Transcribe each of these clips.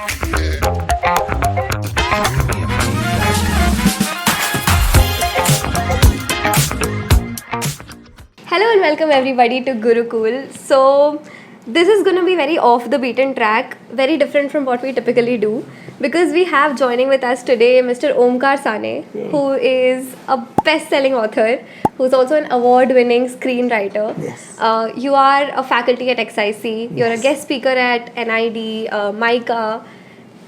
Hello and welcome everybody to Gurukul. So this is going to be very off the beaten track, very different from what we typically do, because we have joining with us today Mr. Omkar Sane, who is a best-selling author, who's also an award-winning screenwriter. Yes. You are a faculty at XIC, you're a guest speaker at NID, MICA.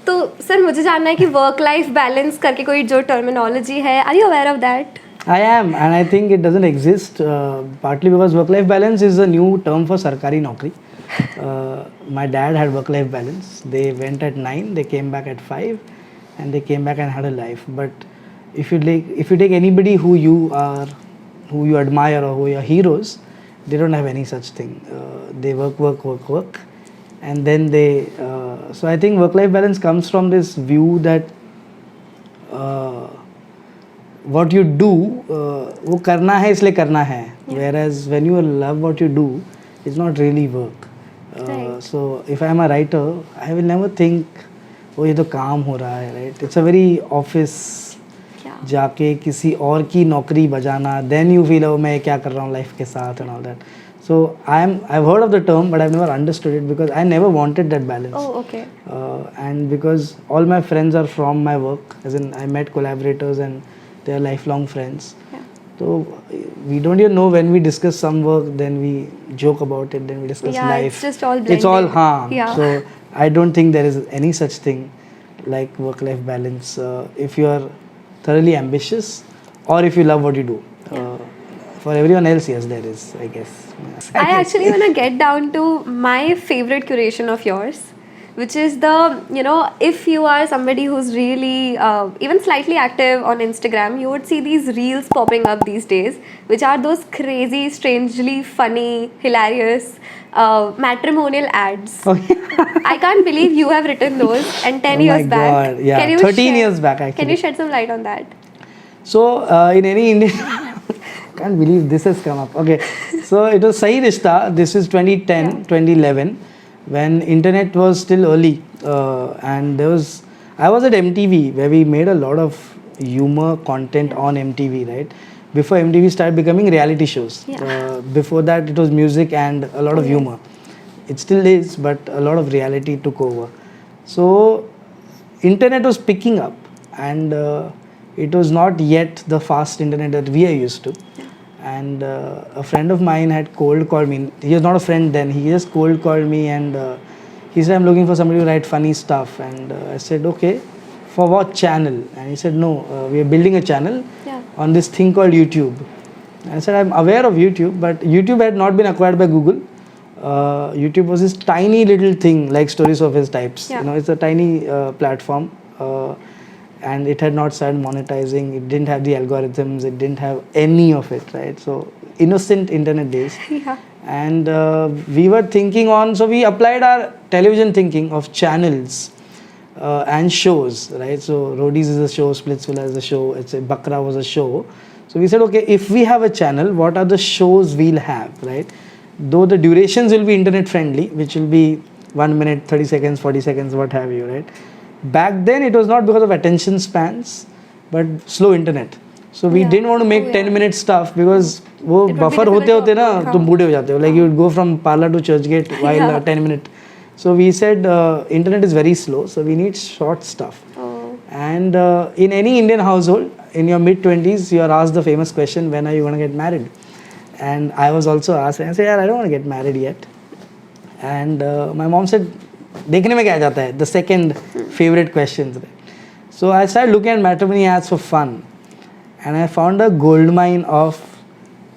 तो sir मुझे जानना है कि work life balance करके कोई जो terminology है, are you aware of that? I am, and I think it doesn't exist partly because work-life balance is a new term for sarkari naukri. My dad had work-life balance. They went at 9, they came back at 5, and they came back and had a life. But if you take anybody who you admire or who are heroes, they don't have any such thing. They work, and then they. So I think work-life balance comes from this view that. What you do वो करना है इसलिए करना है, whereas when you love what you do it's not really work. So if I am a writer I will never think वो ये तो काम हो रहा है, right? It's a very office जाके किसी और की नौकरी बजाना, then you feel oh मैं क्या कर रहा हूँ लाइफ के साथ and all that. So I've heard of the term but I've never understood it because I never wanted that balance. Oh, okay. And because all my friends are from my work, as in I met collaborators and they are lifelong friends. Yeah. So we don't even know when we discuss some work, then we joke about it, then we discuss life. It's just all blended. It's all Yeah. So I don't think there is any such thing like work-life balance. If you are thoroughly ambitious or if you love what you do. For everyone else, yes, there is, I guess. I actually want to get down to my favorite curation of yours, which is if you are somebody who's really even slightly active on Instagram, you would see these reels popping up these days, which are those crazy, strangely funny, hilarious matrimonial ads. Oh, yeah. I can't believe you have written those, and 10 years back. God, yeah, 13 years back actually. Can you shed some light on that? So in any Indian, can't believe this has come up. Okay, so it was Sahi Rishta. This is 2010, 2011. When internet was still early, and I was at MTV where we made a lot of humor content on MTV, right? Before MTV started becoming reality shows. Before that it was music and a lot of humor. It still is, but a lot of reality took over. So internet was picking up, and it was not yet the fast internet that we are used to. And a friend of mine had cold called me. He was not a friend then. He just cold called me and he said, I'm looking for somebody to write funny stuff. And I said, okay, for what channel? And he said, no, we are building a channel on this thing called YouTube. And I said, I'm aware of YouTube, but YouTube had not been acquired by Google. YouTube was this tiny little thing like Stories of His Types. You know, it's a tiny platform. And it had not started monetizing, it didn't have the algorithms, it didn't have any of it, right? So, innocent internet days. And we were thinking so we applied our television thinking of channels and shows, right? So, Roadies is a show, Splitsvilla is a show, Bakra was a show. So, we said, okay, if we have a channel, what are the shows we'll have, right? Though the durations will be internet friendly, which will be 1 minute, 30 seconds, 40 seconds, what have you, right? Back then it was not because of attention spans but slow internet, so we didn't want to make 10-minute stuff because वो buffer होते ना तुम बूढ़े हो जाते हो, like you would go from parlor to churchgate while 10-minute. So we said internet is very slow, so we need short stuff. And in any Indian household in your mid-20s you are asked the famous question, when are you going to get married? And I was also asked, and I said, I don't want to get married yet. And my mom said, देखने में क्या जाता है, the second favorite questions. So I started looking at matrimony ads for fun, and I found a goldmine of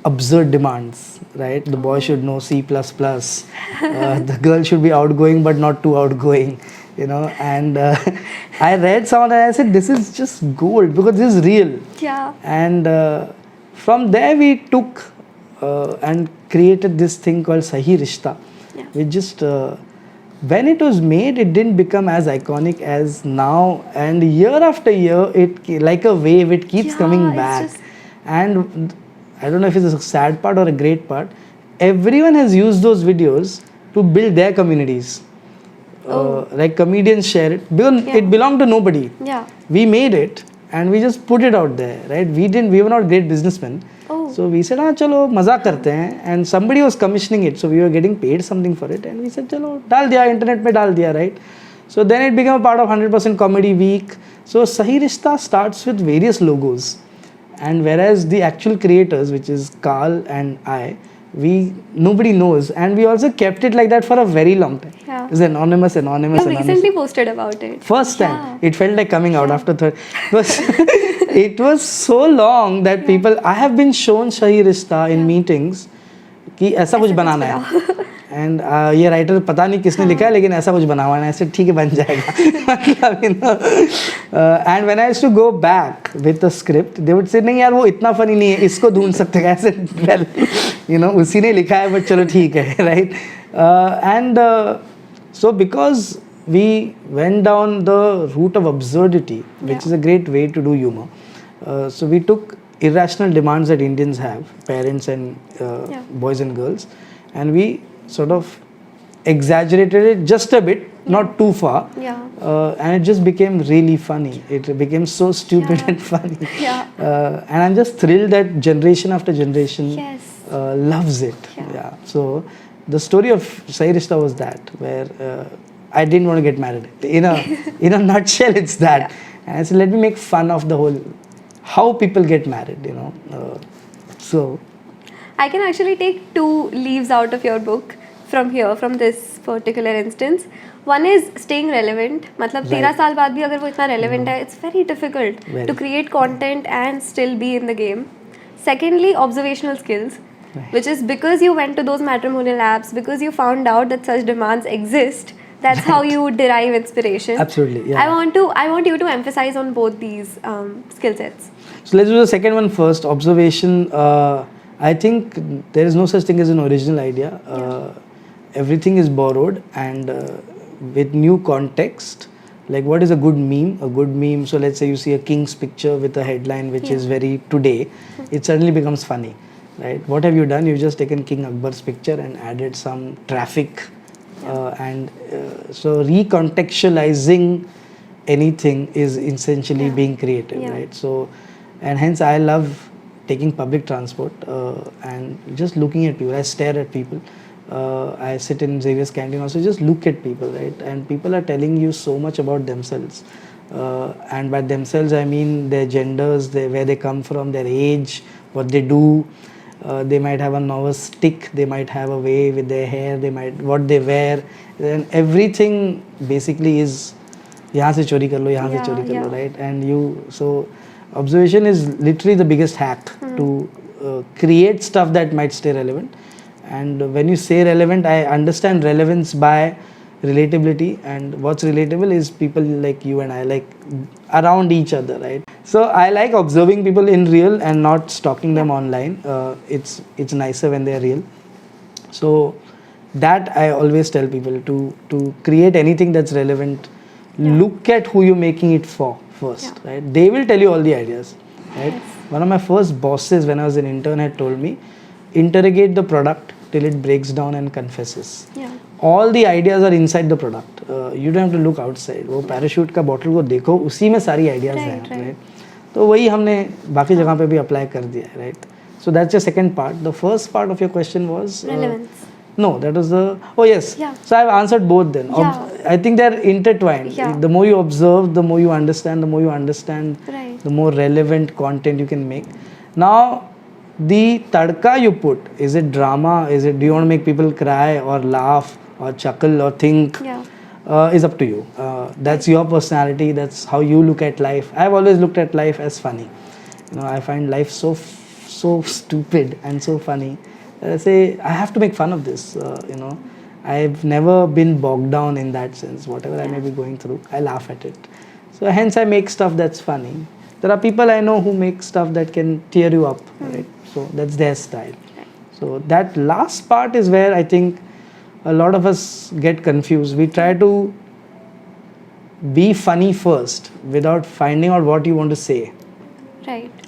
absurd demands, right? The boy should know C++, the girl should be outgoing but not too outgoing, you know. And I read some of that and I said, this is just gold because this is real. Yeah. And from there we took and created this thing called Sahi Rishta, which just when it was made, it didn't become as iconic as now, and year after year, it like a wave, it keeps coming back. And I don't know if it's a sad part or a great part, everyone has used those videos to build their communities. Like comedians share it because it belonged to nobody. Yeah. We made it and we just put it out there, right? We were not great businessmen. Oh. So we said, chalo, मजाक करते हैं, and somebody was commissioning it, so we were getting paid something for it, and we said, चलो डाल दिया, internet में डाल दिया, right? So then it became a part of 100% Comedy Week. So Sahi Rishta starts with various logos, and whereas the actual creators, which is Carl and I, nobody knows, and we also kept it like that for a very long time. Yeah. It's anonymous. You recently posted about it. First time, it felt like coming out after third. It was so long that people. I have been shown Sahi Rishta in meetings कि ऐसा कुछ बनाना है. And ये writer पता नहीं किसने लिखा है लेकिन ऐसा कुछ बनाना है. ऐसे ठीक है बन जाएगा. And when I used to go back with the script, they would say नहीं यार वो इतना funny नहीं है, इसको ढूंढ सकते हैं. ऐसे well, उसी ने लिखा है but चलो ठीक है, right? So because we went down the route of absurdity, which is a great way to do humor. So we took irrational demands that Indians have, parents and boys and girls, and we sort of exaggerated it just a bit, not too far, and it just became really funny. It became so stupid and funny. And I'm just thrilled that generation after generation loves it. So the story of Sahi Rishta was that, where I didn't want to get married. In a nutshell, it's that. And I said, let me make fun of the whole, how people get married, So I can actually take 2 leaves out of your book from here, from this particular instance. One is staying relevant. मतलब 13 साल बाद भी अगर वो इतना relevant है, it's very difficult to create content and still be in the game. Secondly, observational skills, which is because you went to those matrimonial apps, because you found out that such demands exist. That's how you derive inspiration. Absolutely, yeah. I want you to emphasize on both these skill sets. So let's do the second one first. Observation. I think there is no such thing as an original idea. Everything is borrowed and with new context. Like what is a good meme? A good meme. So let's say you see a king's picture with a headline which is very today. It suddenly becomes funny, right? What have you done? You've just taken King Akbar's picture and added some traffic. So recontextualizing anything is essentially being creative, right? So, and hence I love taking public transport and just looking at people. I stare at people. I sit in Xavier's canteen also, just look at people, right? And people are telling you so much about themselves. And by themselves, I mean their genders, where they come from, their age, what they do. They might have a nervous tick, they might have a way with their hair, what they wear, and everything basically is यहाँ से चोरी कर लो, यहाँ से चोरी कर लो, right? And so observation is literally the biggest hack to create stuff that might stay relevant. And when you say relevant, I understand relevance by relatability, and what's relatable is people like you and I, like around each other, right? So I like observing people in real and not stalking them online. It's nicer when they're real. So that I always tell people to create anything that's relevant. Look at who you're making it for first, right? They will tell you all the ideas, right? One of my first bosses when I was an intern had told me, interrogate the product till it breaks down and confesses. All the ideas are inside the product. You don't have to look outside. वो parachute का bottle को देखो, उसी में सारी ideas हैं, right? तो वही हमने बाकी जगह पे भी apply कर दिया है, right? So that's the second part. The first part of your question was relevance. No, that was So I've answered both then. I think they're intertwined. The more you observe, the more you understand. The more you understand, the more relevant content you can make. Now, the tadka you put, is it drama? Do you want to make people cry or laugh or chuckle or think? Is up to you. That's your personality. That's how you look at life. I've always looked at life as funny. I find life so stupid and so funny. I say I have to make fun of this. I've never been bogged down in that sense. Whatever I may be going through, I laugh at it. So hence I make stuff that's funny. There are people I know who make stuff that can tear you up, right? So that's their style. So that last part is where I think a lot of us get confused. We try to be funny first without finding out what you want to say.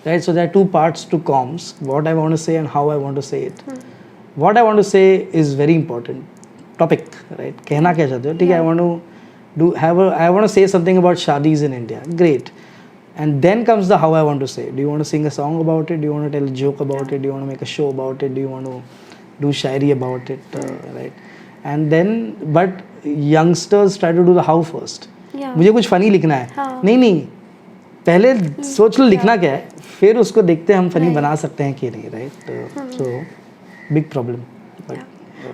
Right, so there are two parts to comms, what I want to say and how I want to say it. What I want to say is very important. Topic, right? कहना क्या चाहते हो? ठीक है, I want to I want to say something about shadis in India. Great. And then comes the how I want to say. Do you want to sing a song about it? Do you want to tell a joke about it? Do you want to make a show about it? Do you want to do shairi about it? Right? And then, but youngsters try to do the how first. Yeah. मुझे कुछ funny लिखना है. नहीं पहले सोच लो लिखना क्या है, फिर उसको देखते हैं हम फनी बना सकते हैं कि नहीं, right? So big problem.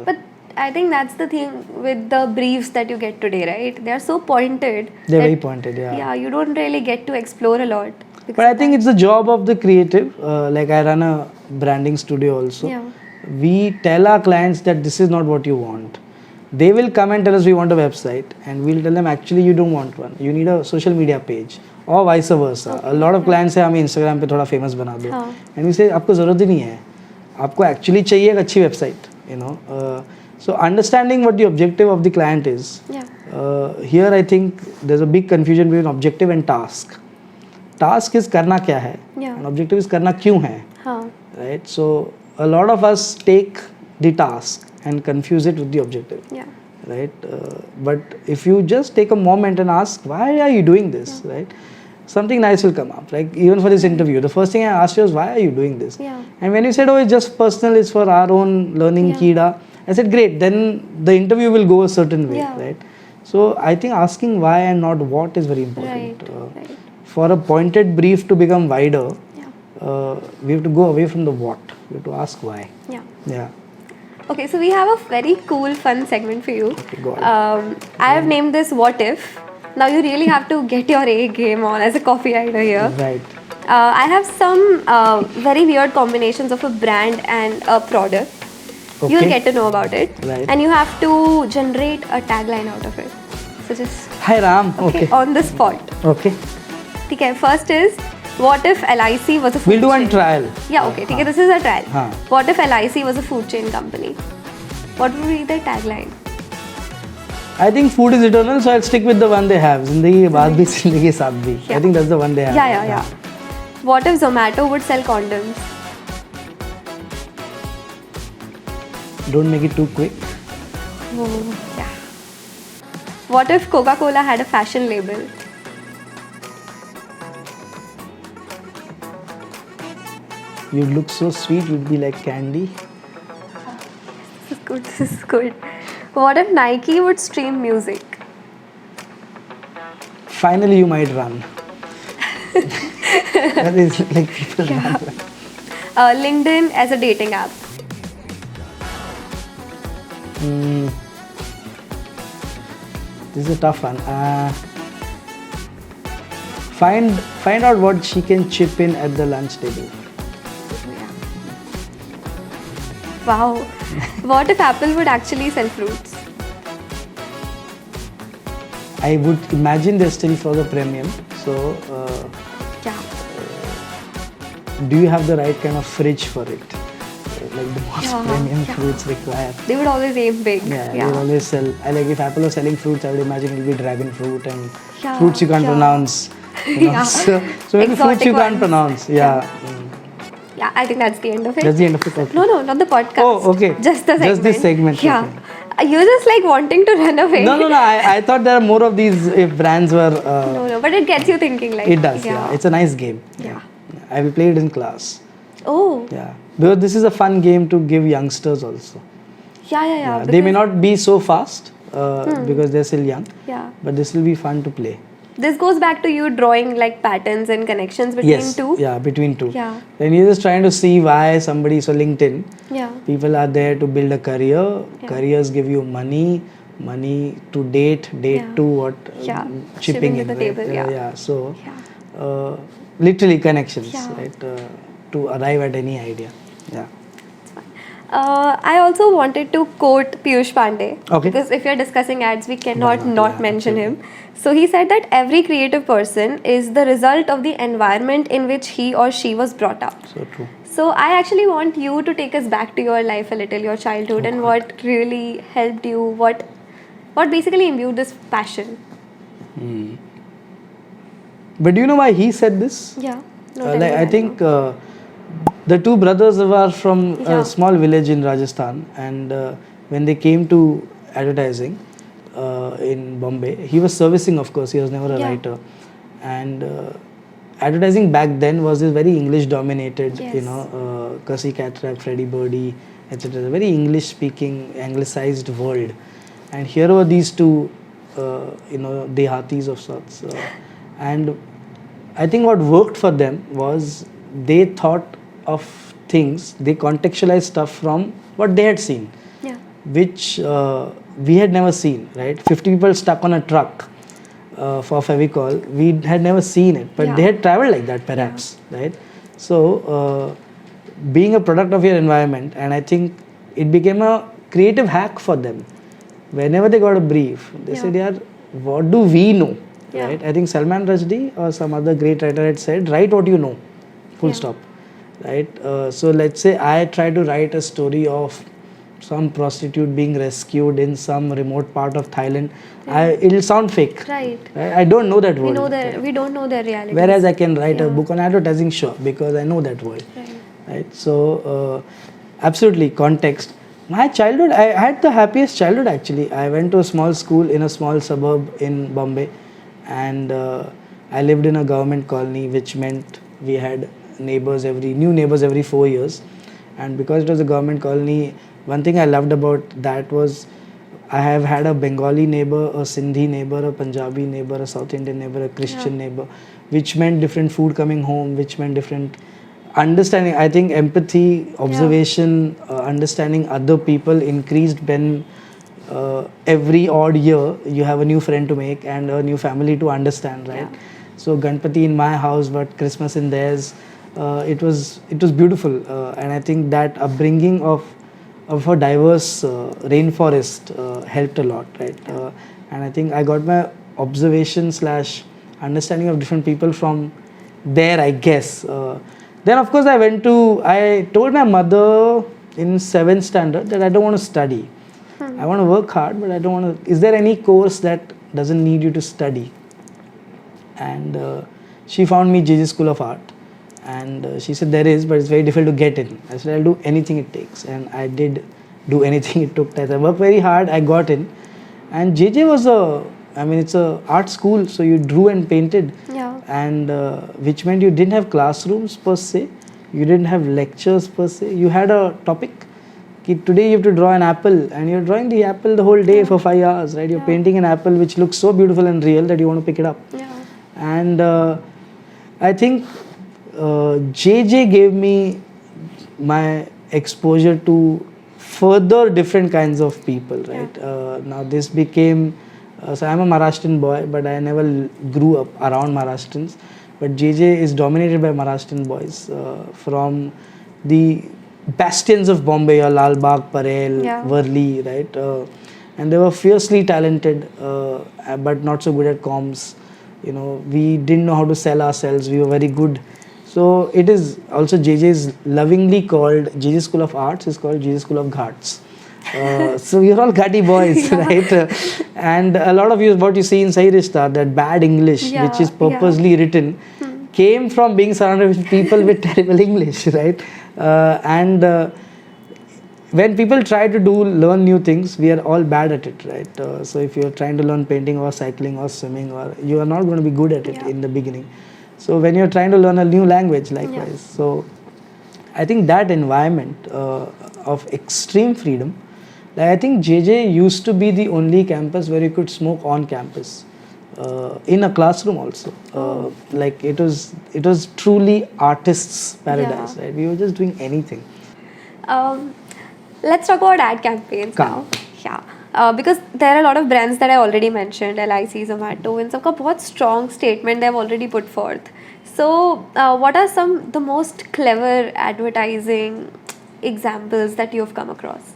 But I think that's the thing with the briefs that you get today, right? They are so pointed. They're very pointed, yeah. Yeah, you don't really get to explore a lot. But I think it's the job of the creative. Like I run a branding studio also. Yeah. We tell our clients that this is not what you want. They will come and tell us we want a website, and we'll tell them actually you don't want one. You need a social media page, or vice versa. Okay. A lot of clients say हमें Instagram पे थोड़ा famous बना दो, and we say आपको ज़रूरत ही नहीं है, आपको actually चाहिए एक अच्छी website, you know. So understanding what the objective of the client is. Yeah. Here I think there's a big confusion between objective and task. Task is करना क्या है, and objective is करना क्यों है, right? So a lot of us take the task and confuse it with the objective. Yeah. Right? But if you just take a moment and ask, why are you doing this? Right? Something nice will come up. Like even for this interview, the first thing I asked you was, why are you doing this? Yeah. And when you said, oh, it's just personal, it's for our own learning, Kida, I said, great, then the interview will go a certain way. Right? So I think asking why and not what is very important. Right. For a pointed brief to become wider, we have to go away from the what. We have to ask why. Yeah. Okay, so we have a very cool, fun segment for you. Okay, go ahead. I have named this What If. Now you really have to get your A game on as a coffee writer here. Right. I have some very weird combinations of a brand and a product. Okay. You'll get to know about it. Right. And you have to generate a tagline out of it. So just... Hi Ram. Okay. On the spot. Okay. Okay, first is... What if LIC was a food chain? We'll do one trial. Yeah, okay. This is a trial. What if LIC was a food chain company? What would be the tagline? I think food is eternal, so I'll stick with the one they have. Zindagi ke baad bhi, zindagi ke saath bhi. I think that's the one they have. Yeah. What if Zomato would sell condoms? Don't make it too quick. Oh, yeah. What if Coca-Cola had a fashion label? You'd look so sweet, you'd be like candy. This is good. What if Nike would stream music? Finally, you might run. That is like people run. LinkedIn as a dating app. This is a tough one. Find out what she can chip in at the lunch table. Wow. What if Apple would actually sell fruits? I would imagine they're still for the premium. So, do you have the right kind of fridge for it? Like the most premium fruits require. They would always aim big. Yeah, they would always sell. Like if Apple was selling fruits, I would imagine it would be dragon fruit and fruits you can't pronounce. You know? So maybe fruits you can't pronounce. Yeah, I think that's the end of it. That's the end of it. Okay. No, not the podcast. Oh, okay. Just the segment. Just this segment. Yeah. Okay. You're just like wanting to run away. No. I thought there are more of these if brands were. No, but it gets you thinking. Like it does. Yeah. It's a nice game. Yeah. I will play it in class. Oh. Yeah. Because this is a fun game to give youngsters also. Yeah. They may not be so fast because they're still young. Yeah. But this will be fun to play. This goes back to you drawing like patterns and connections between two. Yeah, between two. Yeah. Then you're just trying to see why somebody, so LinkedIn, people are there to build a career. Yeah. Careers give you money to date to what? Chipping in. The right? table, So, literally connections, right? To arrive at any idea. Yeah. I also wanted to quote Piyush Pandey. Okay. Because if you're discussing ads, we cannot not mention him. So he said that every creative person is the result of the environment in which he or she was brought up. So true. So I actually want you to take us back to your life a little, your childhood, and what really helped you, what basically imbued this passion. But do you know why he said this? Yeah. I think the two brothers were from a small village in Rajasthan, and when they came to advertising, in Bombay. He was servicing, of course. He was never a Yeah. writer, and advertising back then was this very English dominated. Yes. Kasi Cattrack, Freddie Birdie, etc. Very English speaking, anglicized world, and here were these two, dehatis of sorts, and I think what worked for them was they thought of things, they contextualized stuff from what they had seen, Yeah. which we had never seen, right? 50 people stuck on a truck for Fevicol, we had never seen it, but Yeah. they had traveled like that perhaps, right? So, being a product of your environment, and I think it became a creative hack for them. Whenever they got a brief, they Yeah. said, "Yeah, what do we know?" Yeah. Right? I think Salman Rushdie or some other great writer had said, "Write what you know." Full Yeah. stop. Right? So let's say I try to write a story of some prostitute being rescued in some remote part of Thailand. It'll sound fake. Right. I don't know that We world. know that we don't know their reality. Whereas I can write a Yeah. book on advertising, sure, because I know that world. Right. Right? So, absolutely, context. My childhood, I had the happiest childhood actually. I went to a small school in a small suburb in Bombay, and I lived in a government colony, which meant we had new neighbors every 4 years. And because it was a government colony, one thing I loved about that was I have had a Bengali neighbor, a Sindhi neighbor, a Punjabi neighbor, a South Indian neighbor, a Christian neighbor, which meant different food coming home, which meant different understanding. I think empathy, observation, understanding other people increased when every odd year you have a new friend to make and a new family to understand, right? Yeah. So Ganpati in my house, but Christmas in theirs. It was beautiful, and I think that upbringing of a diverse rainforest helped a lot, right? And I think I got my observation / understanding of different people from there, I guess. Then of course I told my mother in 7th standard that I don't want to study. I want to work hard, but I don't want to. Is there any course that doesn't need you to study? And she found me JJ School of Art. And she said, there is, but it's very difficult to get in. I said, I'll do anything it takes. And I did do anything it took. I worked very hard, I got in. And JJ was it's a art school, so you drew and painted. Yeah. And which meant you didn't have classrooms per se. You didn't have lectures per se. You had a topic. Today you have to draw an apple, and you're drawing the apple the whole day for 5 hours, right? You're painting an apple which looks so beautiful and real that you want to pick it up. Yeah. And I think JJ gave me my exposure to further different kinds of people, right? Now this became, so I'm a Maharashtrian boy, but I never grew up around Maharashtrians. But JJ is dominated by Maharashtrian boys from the bastions of Bombay, Lal Bagh, Parel, Worli, right? And they were fiercely talented, but not so good at comms. We didn't know how to sell ourselves. We were very good. So it is also JJ is lovingly called JJ School of Arts is called JJ School of Ghats. So you're all ghati boys, right? And a lot of what you see in Sahi Rishta, that bad English, which is purposely written, came from being surrounded with people with terrible English, right? When people try to learn new things, we are all bad at it, right? So if you're trying to learn painting or cycling or swimming, you are not going to be good at it in the beginning. So when you're trying to learn a new language, likewise. So I think that environment of extreme freedom, I think JJ used to be the only campus where you could smoke on campus, in a classroom also. It was truly artists' paradise, right? We were just doing anything. Let's talk about ad campaigns now. Yeah. Because there are a lot of brands that I already mentioned, LIC, Zomato, and सबका बहुत strong statement they have already put forth. So, what are the most clever advertising examples that you have come across?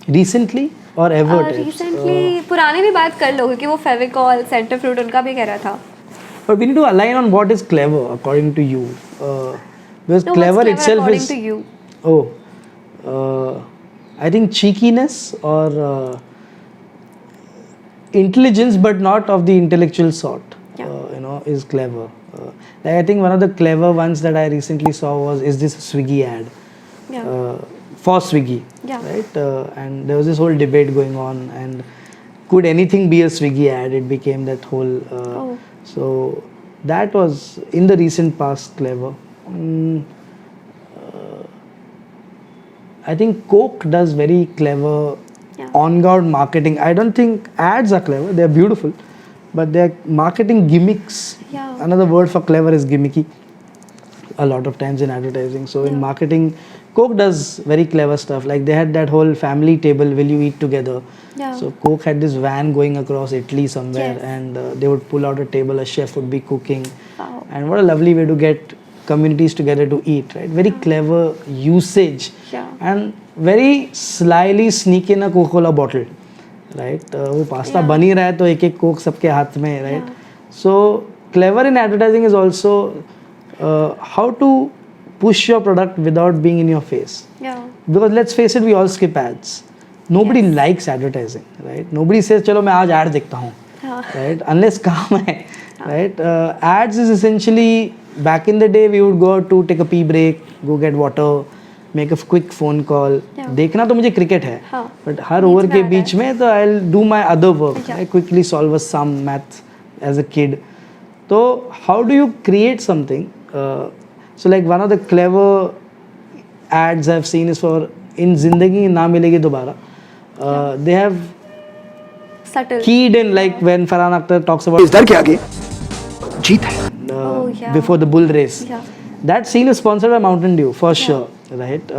Recently or ever? Recently, पुराने भी बात कर लो क्योंकि वो Fevicol, Center Fruit उनका भी कह रहा था. But we need to align on what is clever according to you. Because clever itself according is. to you? I think cheekiness or intelligence, but not of the intellectual sort. Is clever. I think one of the clever ones that I recently saw was, is this a Swiggy ad? For Swiggy, right? And there was this whole debate going on, and could anything be a Swiggy ad? It became that whole. So that was in the recent past clever. I think Coke does very clever on-ground marketing. I don't think ads are clever. They're beautiful, but they're marketing gimmicks. Another word for clever is gimmicky. A lot of times in advertising. So in marketing, Coke does very clever stuff. Like they had that whole family table, will you eat together? So Coke had this van going across Italy somewhere, and they would pull out a table, a chef would be cooking. And what a lovely way to get communities together to eat, right? Very clever usage. And very slyly sneak in a Coca-Cola bottle, right? वो pasta बन ही रहा है तो एक एक Coke सबके हाथ में, right? So clever in advertising is also how to push your product without being in your face. Because let's face it, we all skip ads. Nobody likes advertising, right? Nobody says चलो मैं आज ad देखता हूँ, right? Unless काम है, right? Ads is essentially, back in the day we would go to take a pee break, go get water, make a quick phone call. देखना तो मुझे cricket है, but हर over के बीच में तो I'll do my other work. I quickly solve a sum, math as a kid. So how do you create something? So like one of the clever ads I've seen is for in Zindagi Na Milegi Dobara. They have subtle keyed in, like when Farhan Akhtar talks about इस डर के आगे जीत है. Before the bull race. That scene is sponsored by Mountain Dew for sure, right?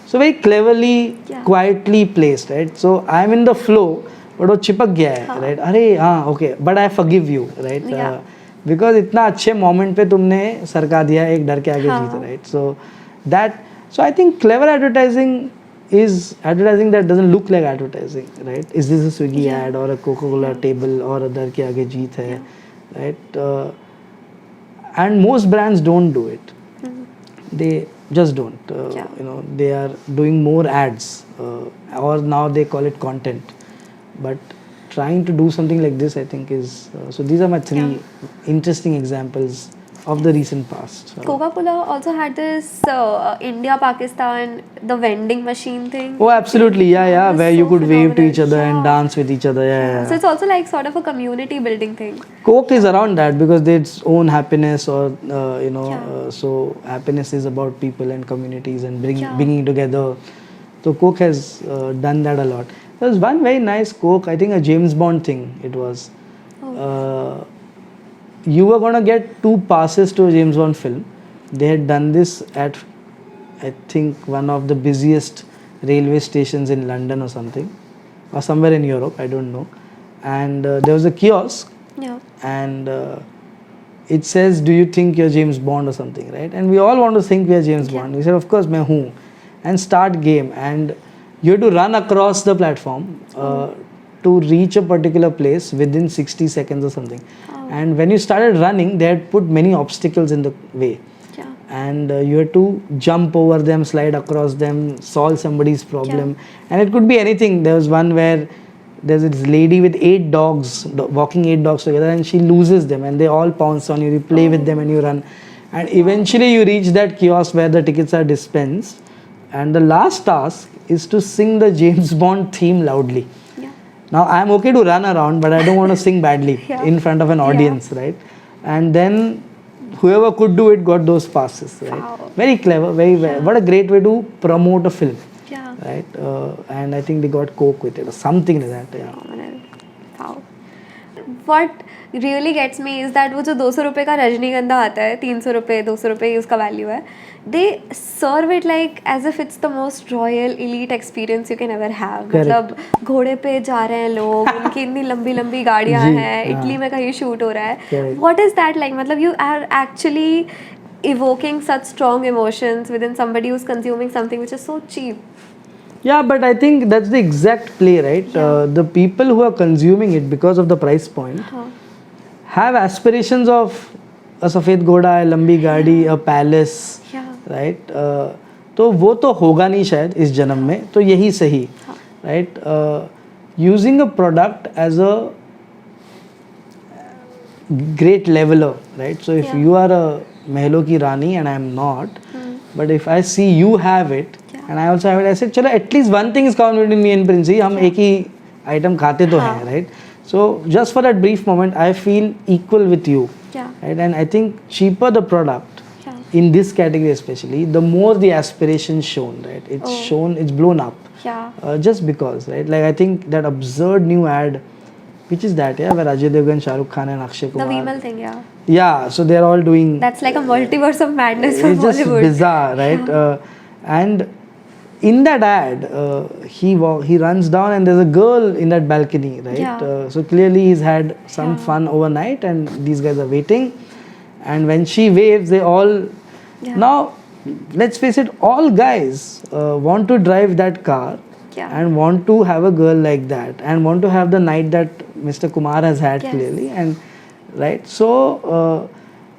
So very cleverly, quietly placed, right? So I'm in the flow, but वो चिपक गया है, right? अरे हाँ, okay, but I forgive you, right? Because इतना अच्छे moment पे तुमने सरका दिया एक डर के आगे जीत, right? So I think clever advertising is advertising that doesn't look like advertising, right? Is this a Swiggy ad or a Coca-Cola table or a डर के आगे जीत है, right? And most brands don't do it. They just don't. You know, they are doing more ads, or now they call it content. But trying to do something like this, I think, is so. These are my three interesting examples of the recent past. Coca-Cola also had this India-Pakistan, the vending machine thing. Oh, absolutely, yeah, where you could wave to each other and dance with each other, So it's also like sort of a community building thing. Coke is around that because they its own happiness, or so happiness is about people and communities and bringing together. So Coke has done that a lot. There was one very nice Coke, I think a James Bond thing it was. You were going to get 2 passes to a James Bond film. They had done this at, I think, one of the busiest railway stations in London or something, or somewhere in Europe, I don't know. And there was a kiosk, and it says, do you think you're James Bond or something, right? And we all want to think we are James Bond. We said, of course, मैं हूँ. And start game. And you have to run across the platform to reach a particular place within 60 seconds or something. And when you started running, they had put many obstacles in the way. And you had to jump over them, slide across them, solve somebody's problem. And it could be anything. There was one where there's this lady with 8 dogs, walking 8 dogs together, and she loses them, and they all pounce on you. You play with them and you run. And eventually you reach that kiosk where the tickets are dispensed. And the last task is to sing the James Bond theme loudly. Now I'm okay to run around, but I don't want to sing badly in front of an audience, right? And then whoever could do it got those passes, right? Very clever, what a great way to promote a film, right? And I think they got Coke with it or something like that. What really gets me is that वो जो 200 रुपए का रजनीगंधा आता है, 300 रुपए 200 रुपए उसका वैल्यू है, they serve it like as if it's the most royal elite experience you can ever have. मतलब घोड़े पे जा रहे हैं लोग, उनकी इतनी लंबी लंबी गाड़ियाँ हैं, इटली में कहीं शूट हो रहा है. What is that like? मतलब you are actually evoking such strong emotions within somebody who's consuming something which is so cheap. Yeah, but I think that's the exact play, right? The people who are consuming it because of the price point have aspirations of a सफ़ेद घोड़ा, a लंबी गाड़ी, a palace, right? तो वो तो होगा नहीं शायद इस जन्म में, तो यही सही, right? Using a product as a great leveler, right? So if you are a महलों की रानी and I am not, but if I see you have it and I also have it, I said चलो at least one thing is common between me and Princy, हम एक ही item खाते तो हैं, right? So just for that brief moment I feel equal with you, right? And I think cheaper the product in this category especially, the more the aspiration shown, right? It's shown, it's blown up. Just because, right? Like I think that absurd new ad, which is that, yeah, where Ajay Devgan, Shah Rukh Khan and Akshay Kumar. The Vimal thing, yeah. Yeah, so they're all doing. That's like a multiverse of madness for it's just Bollywood. bizarre, right? And in that ad, he runs down and there's a girl in that balcony, right? So clearly he's had some fun overnight, and these guys are waiting. And when she waves, they all. Now, let's face it, all guys want to drive that car and want to have a girl like that and want to have the night that Mr. Kumar has had, clearly. And right, so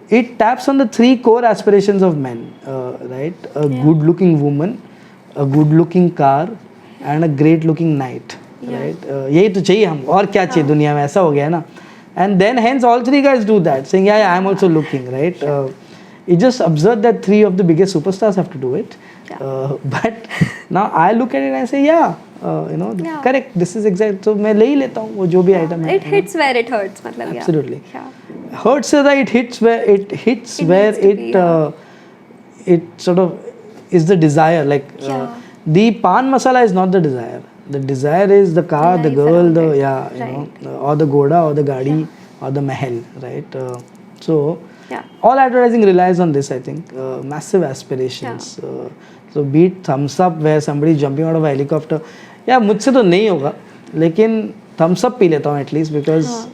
it taps on the three core aspirations of men, right? A good looking woman, a good looking car, and a great looking night, right? यही तो चाहिए हम, और क्या चाहिए दुनिया में, ऐसा हो गया है ना. And then hence all three guys do that, saying yeah, I'm also looking, right? It's just absurd that three of the biggest superstars have to do it. But now I look at it and I say correct, this is exact. So मैं ले ही लेता हूँ वो जो भी item है. It hits where it hurts, मतलब. Absolutely. Hurts is that it hits where it sort of is the desire. Like the pan masala is not the desire. The desire is the car, the girl, or the goda, or the gadi, or the mahal, right? So all advertising relies on this, I think. Massive aspirations. So be it thumbs up where somebody is jumping out of a helicopter. मुझसे तो नहीं होगा, लेकिन thumbs up P लेता हूँ at least, because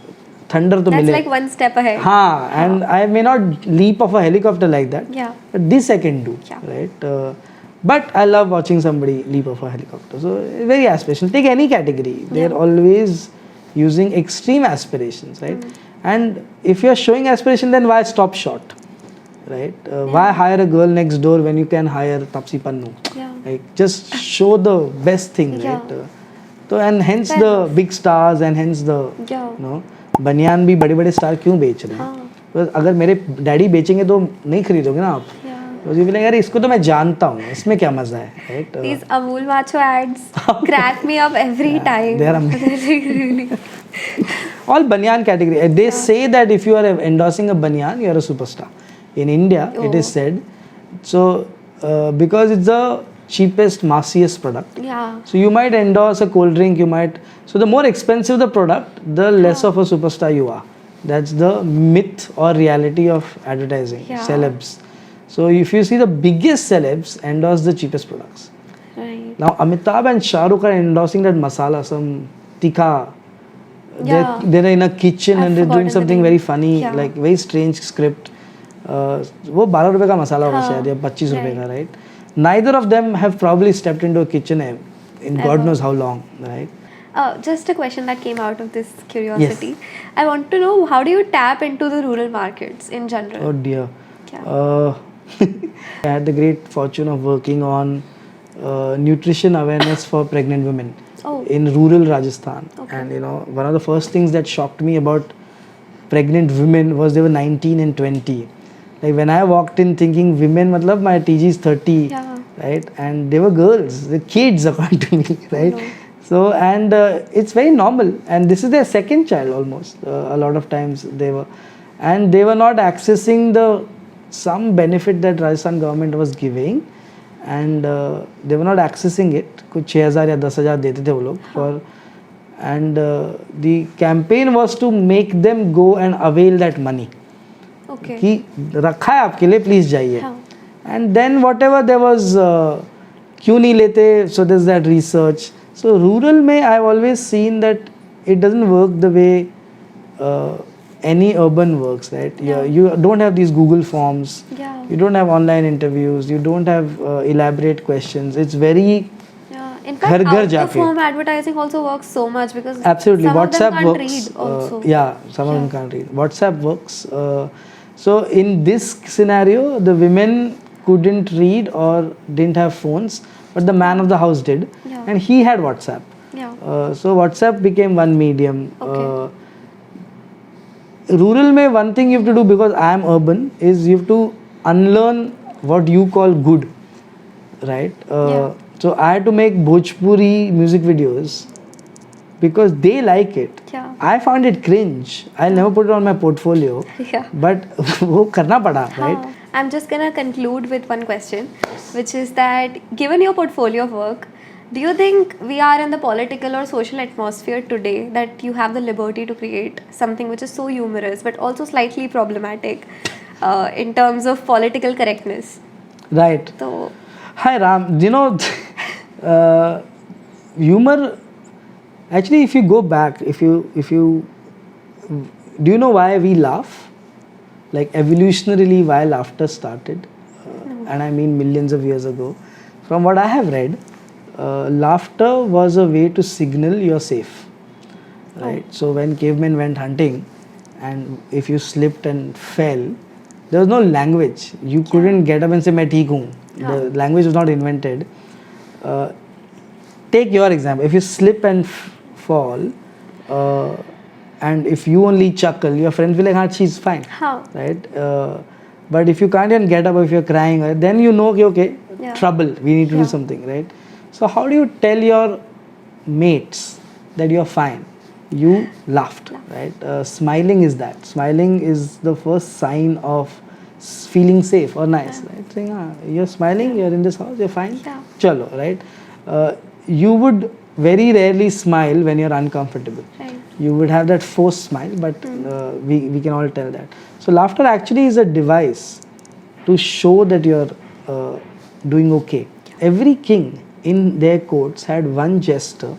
thunder तो मिले. That's like one step ahead. हाँ, and I may not leap off a helicopter like that. But this I can do, right? But I love watching somebody leap off a helicopter. So very aspirational. Take any category. They're always using extreme aspirations, right? And if you're showing aspiration, then why stop short, right? Why hire a girl next door when you can hire Tapsi Pannu? Like just show the best thing, right? So and hence the big stars and hence the बनियान भी बड़े-बड़े star क्यों बेच रहे हैं? तो अगर मेरे डैडी बेचेंगे तो नहीं खरीदोगे ना आप? तो you will like, अरे इसको तो मैं जानता हूँ, इसमें क्या मजा है, right? These Amul Macho ads crack me up every time. They are amazing. All banyan category. They say that if you are endorsing a banyan, you are a superstar. In India, it is said. So because it's the cheapest, massiest product. So you might endorse a cold drink. So the more expensive the product, the less of a superstar you are. That's the myth or reality of advertising. Celebs. So if you see the biggest celebs endorse the cheapest products. Right. Now Amitabh and Shah Rukh are endorsing that masala, some tikha. They're in a kitchen and they're doing something very funny, like very strange script. वो 12 रुपए का मसाला होगा शायद या 25 रुपए का, right? Neither of them have probably stepped into a kitchen in God knows how long, right? Just a question that came out of this curiosity. I want to know, how do you tap into the rural markets in general? Oh dear. I had the great fortune of working on nutrition awareness for pregnant women in rural Rajasthan. And one of the first things that shocked me about pregnant women was they were 19 and 20. Like when I walked in thinking women, matlab my TG is 30, right? And they were girls, the kids according to me, right? So, and it's very normal. And this is their second child almost. A lot of times they were not accessing some benefit that Rajasthan government was giving, and they were not accessing it. कुछ 6,000 या 10,000 देते थे वो लोग for, and the campaign was to make them go and avail that money. Okay. कि रखा है आपके लिए, please जाइए. And then whatever there was, क्यों नहीं लेते? So there's that research. So rural में I've always seen that it doesn't work the way any urban works, right? You don't have these Google forms. You don't have online interviews. You don't have elaborate questions. It's very in fact, out-of-home advertising also works so much because absolutely some WhatsApp of them can't works. Read also. Some of them can't read. WhatsApp works. So in this scenario, the women couldn't read or didn't have phones, but the man of the house did, and he had WhatsApp. So WhatsApp became one medium. Rural mein one thing you have to do, because I am urban, is you have to unlearn what you call good, right? So I had to make Bhojpuri music videos because they like it. Yeah. I found it cringe. I'll never put it on my portfolio. Yeah. But वो करना पड़ा, right? I'm just gonna conclude with one question, which is that given your portfolio of work, do you think we are in the political or social atmosphere today that you have the liberty to create something which is so humorous but also slightly problematic in terms of political correctness? Right. So, Hi Ram, humor. Actually, if you go back, if you do you know why we laugh? Like evolutionarily, why laughter started, and I mean millions of years ago. From what I have read, laughter was a way to signal you're safe. Right. So when cavemen went hunting, and if you slipped and fell, there was no language. You couldn't get up and say "मैं ठीक हूँ." The language was not invented. Take your example. If you slip and fall, and if you only chuckle, your friends will be like, "Haan, she's fine." how? Right? But if you can't even get up, or if you're crying, then you know, okay, trouble. We need to do something, right? So how do you tell your mates that you're fine? You laughed, right? Smiling is that. Smiling is the first sign of feeling safe or nice, right? Saying, you're smiling, you're in this house, you're fine, chalo, right? You would very rarely smile when you're uncomfortable. Right. You would have that forced smile, but we can all tell that. So laughter actually is a device to show that you're doing okay. Every king in their courts had one jester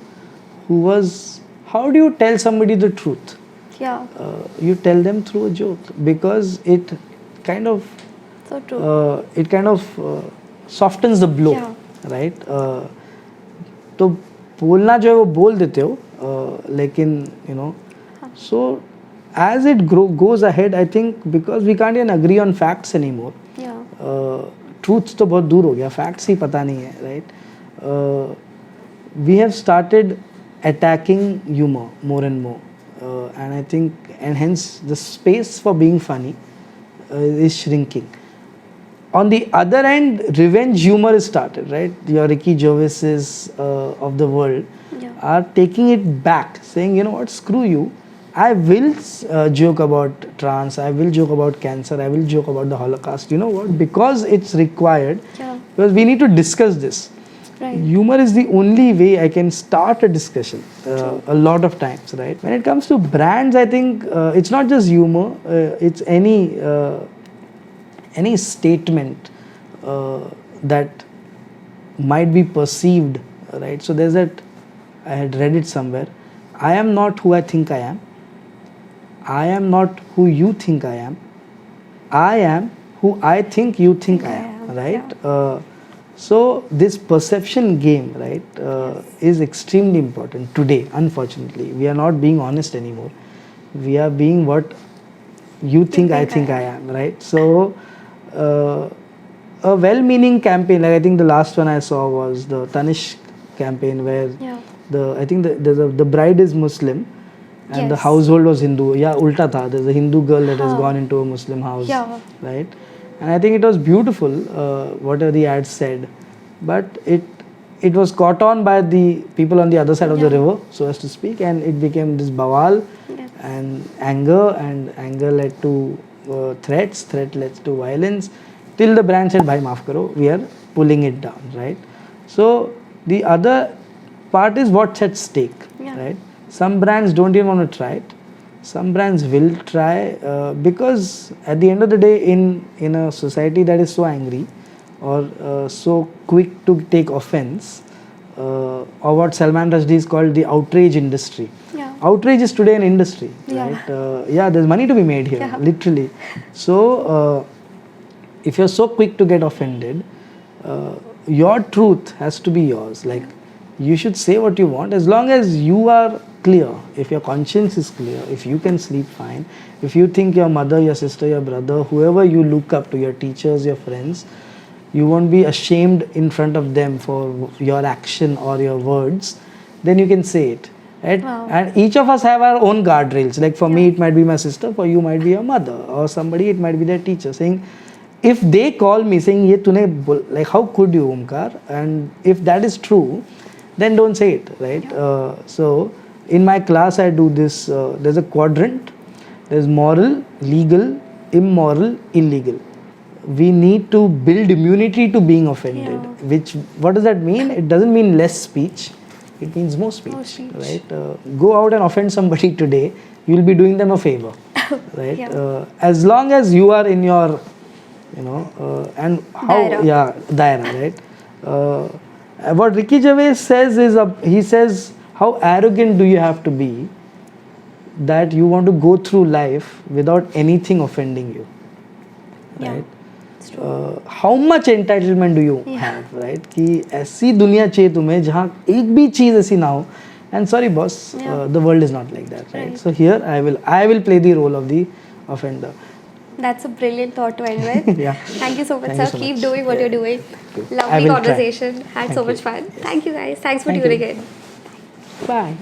who was, how do you tell somebody the truth? Yeah. You tell them through a joke, because it kind of So true. softens the blow, right? तो बोलना जो है वो बोल देते हो, लेकिन so as it goes ahead, I think because we can't even agree on facts anymore. Truths तो बहुत दूर हो गया, facts ही पता नहीं है, right? We have started attacking humor more and more, and I think, and hence the space for being funny is shrinking. On the other end, revenge humor is started, right? Your Ricky Gervaises of the world are taking it back, saying, you know what, screw you. I will joke about trans, I will joke about cancer, I will joke about the Holocaust. You know what? Because it's required, because we need to discuss this. Right. Humor is the only way I can start a discussion a lot of times, right? When it comes to brands, I think it's not just humor, it's any statement that might be perceived, right? So there's that, I had read it somewhere, I am not who I think I am. I am not who you think I am. I am who I think you think I am, right? So this perception game, right, is extremely important today. Unfortunately, we are not being honest anymore. We are being what you think I think I am, right? So a well-meaning campaign, like I think the last one I saw was the Tanishq campaign, where I think the bride is Muslim and the household was Hindu. Yeah, ulta tha. There's a Hindu girl that has gone into a Muslim house, right? And I think it was beautiful, whatever the ad said, but it was caught on by the people on the other side of the river, so as to speak, and it became this bawal and anger led to threat led to violence, till the brand said, "Bhai maaf karo, we are pulling it down," right? So the other part is what's at stake, right? Some brands don't even want to try it. Some brands will try, because at the end of the day, in a society that is so angry or so quick to take offense, or what Salman Rushdie is called the outrage industry. Outrage is today an industry, right? There's money to be made here, literally. So if you're so quick to get offended, your truth has to be yours. Like, you should say what you want as long as you are clear. If your conscience is clear, if you can sleep fine, if you think your mother, your sister, your brother, whoever you look up to, your teachers, your friends, you won't be ashamed in front of them for your action or your words, then you can say it, right? And each of us have our own guardrails. Like for me, it might be my sister, for you might be your mother, or somebody, it might be their teacher, saying, if they call me saying, "Ye tune like, how could you, Omkar?" And if that is true, then don't say it, right? So In my class, I do this. There's a quadrant. There's moral, legal, immoral, illegal. We need to build immunity to being offended. What does that mean? It doesn't mean less speech. It means more speech. Right? Go out and offend somebody today. You'll be doing them a favor. Right? As long as you are in your, and how, daira, right? What Ricky Gervais says is, he says, how arrogant do you have to be that you want to go through life without anything offending you, right? How much entitlement do you have, right? कि ऐसी दुनिया चाहिए तुम्हें जहाँ एक भी चीज ऐसी ना हो. And sorry, boss, the world is not like that, right? So here I will play the role of the offender. That's a brilliant thought to end with. Thank you so much, Thank you sir. so Keep much. doing what you're doing. Lovely conversation. Had so much fun. Thank you guys. Thanks for tuning in. Bye.